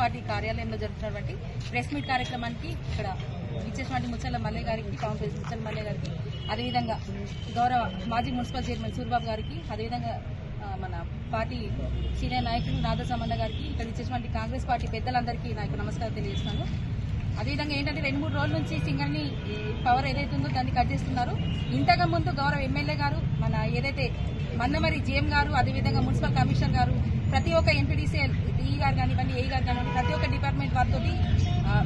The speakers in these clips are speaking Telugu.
పార్టీ కార్యాలయంలో జరుగుతున్నటువంటి ప్రెస్ మీట్ కార్యక్రమానికి ఇక్కడ విచ్చేసినటువంటి ముచ్చల మల్లయ్య గారికి, టౌన్ ప్రెసిడెంట్ ముచ్చల మల్లయ్య గారికి, అదేవిధంగా గౌరవ మాజీ మున్సిపల్ చైర్మన్ సూరిబాబు గారికి, అదేవిధంగా మన పార్టీ సీనియర్ నాయకులు నాదసమన్న గారికి, ఇక్కడ ఇచ్చేటువంటి కాంగ్రెస్ పార్టీ పెద్దలందరికీ నాకు నమస్కారం తెలియజేస్తున్నాను. అదేవిధంగా ఏంటంటే 2-3 రోజుల నుంచి సింగర్ని పవర్ ఏదైతే ఉందో దాన్ని కట్ చేస్తున్నారు. ఇంతకు ముందు గౌరవ ఎమ్మెల్యే గారు, మన ఏదైతే మందమరి జీఎం గారు, అదేవిధంగా మున్సిపల్ కమిషనర్ గారు, ప్రతి ఒక్క ఎంపీడీసీ డిఈ గారు కానివ్వండి, ఏఈ గారు కానివ్వండి, ప్రతి ఒక్క డిపార్ట్మెంట్ వారితో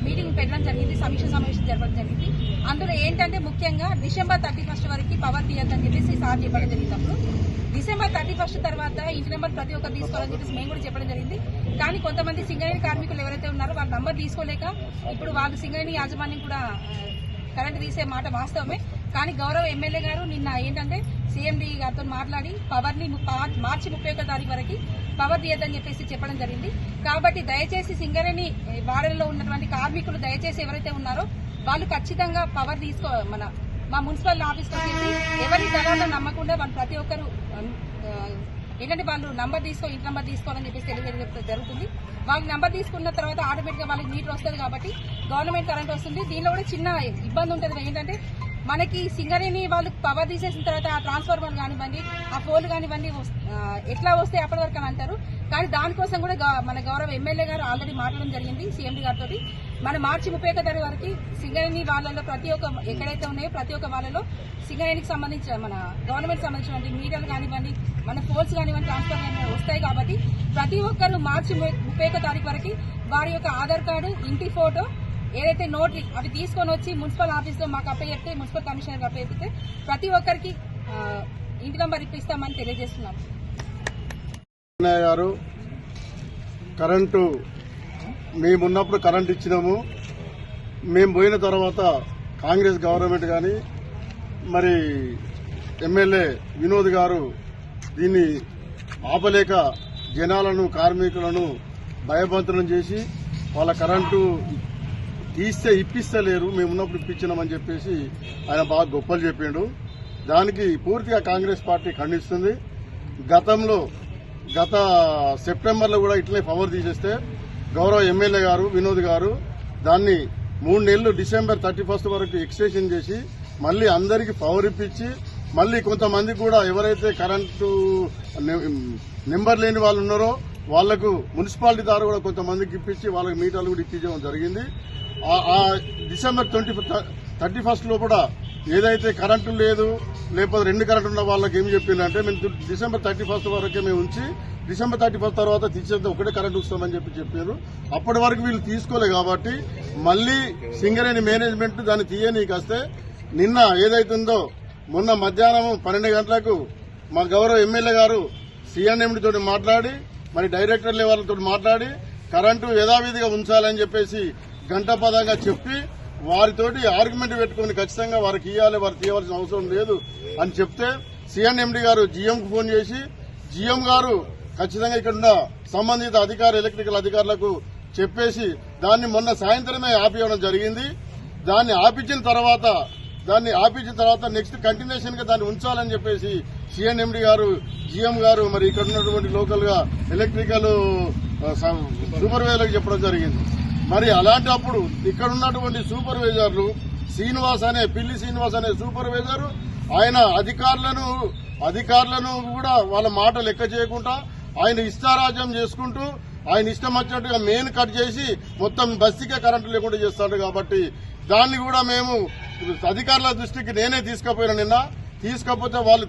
మీటింగ్ పెట్టడం జరిగింది, సమీక్ష సమావేశం జరపడం జరిగింది. అందులో ఏంటంటే ముఖ్యంగా డిసెంబర్ 31 వరకు పవర్ తీయద్దని చెప్పేసి సార్ చెప్పడం జరిగినప్పుడు, డిసెంబర్ 31 తర్వాత ఇంటి నెంబర్ ప్రతి ఒక్కరు తీసుకోవాలని చెప్పేసి మేము కూడా చెప్పడం జరిగింది. కానీ కొంతమంది సింగరేణి కార్మికులు ఎవరైతే ఉన్నారో వాళ్ళ నంబర్ తీసుకోలేక ఇప్పుడు వాళ్ళు సింగరేణి యాజమాన్యం కూడా కరెంట్ తీసే మాట వాస్తవమే. కానీ గౌరవ ఎమ్మెల్యే గారు నిన్న ఏంటంటే సీఎండీ గారితో మాట్లాడి పవర్ని మార్చి 31 తారీఖు వరకు పవర్ తీయద్దని చెప్పేసి చెప్పడం జరిగింది. కాబట్టి దయచేసి సింగరేణి వాడల్లో ఉన్నటువంటి కార్మికులు దయచేసి ఎవరైతే ఉన్నారో వాళ్ళు ఖచ్చితంగా పవర్ మా మున్సిపల్ ఆఫీస్కి వచ్చేసి ఎవరి దళాలను నమ్మకుండా వాళ్ళు ప్రతి ఒక్కరు ఏంటంటే వాళ్ళు ఇంటి నంబర్ తీసుకోవాలని చెప్పేసి తెలియజేయడం జరుగుతుంది. వాళ్ళు నంబర్ తీసుకున్న తర్వాత ఆటోమేటిక్గా వాళ్ళకి మీటర్ వస్తుంది కాబట్టి గవర్నమెంట్ కరెంట్ వస్తుంది. దీనిలో కూడా చిన్న ఇబ్బంది ఉంటుంది. ఏంటంటే మనకి సింగరేణి వాళ్ళు పవర్ తీసేసిన తర్వాత ఆ ట్రాన్స్ఫార్మర్ కానివ్వండి, ఆ పోల్ కానివ్వండి ఎట్లా వస్తే అప్పటి వరకు అని అంటారు. కానీ దానికోసం కూడా మన గౌరవ ఎమ్మెల్యే గారు ఆల్రెడీ మాట్లాడడం జరిగింది సీఎండీ గారితో. మన మార్చి 31 తారీఖు వరకు సింగరేణి వాళ్ళలో ప్రతి ఒక్క ఎక్కడైతే ఉన్నాయో ప్రతి ఒక్క వాళ్ళలో సింగరేణికి సంబంధించిన మన గవర్నమెంట్ సంబంధించిన మీటర్లు కానివ్వండి, మన పోల్స్ కానివ్వండి, ట్రాన్స్ఫార్మర్ కానివ్వండి వస్తాయి. కాబట్టి ప్రతి ఒక్కరు మార్చి 31 తారీఖు వరకు వారి యొక్క ఆధార్ కార్డు, ఇంటి ఫోటో, ఏదైతే నోటరీ అవి తీసుకొని వచ్చి మున్సిపల్ ఆఫీస్లో మాకు అప్పచెప్తే, మున్సిపల్ కమిషనర్ అప్పచెప్తే ప్రతి ఒక్కరికి ఇంటి నంబర్ ఇప్పిస్తామని తెలియజేస్తున్నాం. గారు కరెంటు మేమున్నప్పుడు కరెంటు ఇచ్చినాము. మేము పోయిన తర్వాత కాంగ్రెస్ గవర్నమెంట్ కానీ మరి ఎమ్మెల్యే వినోద్ గారు దీన్ని ఆపలేక జనాలను, కార్మికులను భయభంతులను చేసి వాళ్ళ కరెంటు ఇప్పిస్తలేరు, మేమున్నప్పుడు ఇప్పించినామని చెప్పేసి ఆయన బాగా గొప్పలు చెప్పిండు. దానికి పూర్తిగా కాంగ్రెస్ పార్టీ ఖండిస్తుంది. గత సెప్టెంబర్లో కూడా ఇట్లనే పవర్ తీసేస్తే గౌరవ ఎమ్మెల్యే గారు వినోద్ గారు దాన్ని 3 నెలలు డిసెంబర్ 31 వరకు ఎక్స్టెన్షన్ చేసి మళ్లీ అందరికీ పవర్ ఇప్పించి మళ్లీ కొంతమంది కూడా ఎవరైతే కరెంటు నెంబర్ లేని వాళ్ళు ఉన్నారో వాళ్లకు మున్సిపాలిటీ ద్వారా కూడా కొంతమందికి ఇప్పించి వాళ్ళకి మీటర్లు కూడా ఇప్పించడం జరిగింది. ఆ డిసెంబర్ 31 లోపల ఏదైతే కరెంటు లేదు, లేకపోతే 2 కరెంటు ఉన్న వాళ్ళకి ఏం చెప్పిందంటే మేము డిసెంబర్ 31 వరకే మేము ఉంచి డిసెంబర్ 31 తర్వాత తీసేస్తే ఒకటే కరెంటు వస్తామని చెప్పారు. అప్పటి వరకు వీళ్ళు తీసుకోలే కాబట్టి మళ్లీ సింగరేణి మేనేజ్మెంట్ దాన్ని తీయనీకి వస్తే నిన్న ఏదైతుందో మొన్న మధ్యాహ్నం 12 గంటలకు మా గౌరవ ఎమ్మెల్యే గారు సీఎండీ తోటి మాట్లాడి మరి డైరెక్టర్ లెవెల్తో మాట్లాడి కరెంటు యథావిధిగా ఉంచాలని చెప్పేసి గంటపదంగా చెప్పి వారితోటి ఆర్గ్యుమెంట్ పెట్టుకుని ఖచ్చితంగా వారికి ఇవ్వాలి, వారు తీయవలసిన అవసరం లేదు అని చెప్తే సీఎండీ గారు జీఎంకు ఫోన్ చేసి జీఎం గారు ఖచ్చితంగా ఇక్కడ సంబంధిత ఎలక్ట్రికల్ అధికారులకు చెప్పేసి దాన్ని మొన్న సాయంత్రమే ఆపివ్వడం జరిగింది. దాన్ని ఆపించిన తర్వాత నెక్స్ట్ కంటిన్యూషన్ గా దాన్ని ఉంచాలని చెప్పేసి సీఎండీ గారు, జీఎం గారు మరి ఇక్కడ ఉన్నటువంటి లోకల్ గా ఎలక్ట్రికల్ సూపర్వైజర్లకు చెప్పడం జరిగింది. మరి అలాంటప్పుడు ఇక్కడ ఉన్నటువంటి సూపర్వైజర్లు పిల్లి శ్రీనివాస్ అనే సూపర్వైజర్ ఆయన అధికారులను కూడా వాళ్ళ మాట లెక్క చేయకుండా ఆయన ఇష్టారాజ్యం చేసుకుంటూ ఆయన ఇష్టం వచ్చినట్టుగా మెయిన్ కట్ చేసి మొత్తం బస్తీకే కరెంటు లేకుండా చేస్తాడు. కాబట్టి దాన్ని కూడా మేము అధికారుల దృష్టికి నేనే తీసుకుపోయినా నిన్న. తీసుకపోతే వాళ్ళు